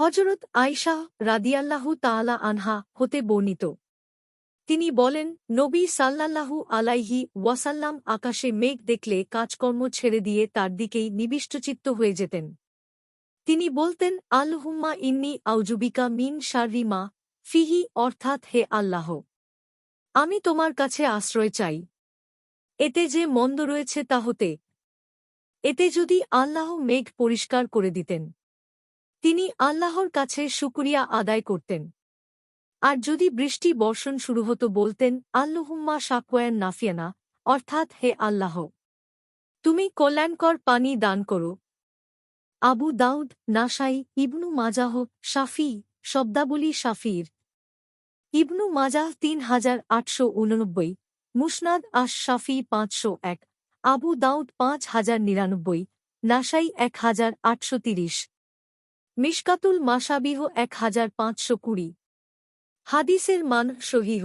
হযরত আয়েশা রাদিয়াল্লাহু তাআলা আনহা হতে বর্ণিত। তিনি বলেন, নবী সাল্লাল্লাহু আলাইহি ওয়াসাল্লাম আকাশে মেঘ দেখলে কাজকর্ম ছেড়ে দিয়ে তার দিকেই নিবিষ্টচিত্ত হয়ে যেতেন। তিনি বলতেন, আল্লাহুম্মা ইন্নী আউযুবিকা মিন শাররি মা ফিহি, অর্থাৎ হে আল্লাহ, আমি তোমার কাছে আশ্রয় চাই এতে যে মন্দ রয়েছে তা হতে। এতে যদি আল্লাহ মেঘ পরিষ্কার করে দিতেন, তিনি আল্লাহর কাছে শুকরিয়া আদায় করতেন। আর যদি বৃষ্টি বর্ষণ শুরু হতো বলতেন, আল্লাহুম্মা শাকওয়ান নাফিয়ানা, অর্থাৎ হে আল্লাহ, তুমি কল্যাণকর পানি দান করো। আবু দাউদ, নাসাই, ইবনু মাজাহ, শাফি। শব্দাবলী শাফির। ইবনু মাজাহ ৩৮৮৯, মুসনাদ আশ শাফি ৫০১, আবু দাউদ ৫০৯৯, নাসাই ১৮৩০, মিশকাতুল মাসাবিহ ১৫২০। হাদিসের মান সহিহ।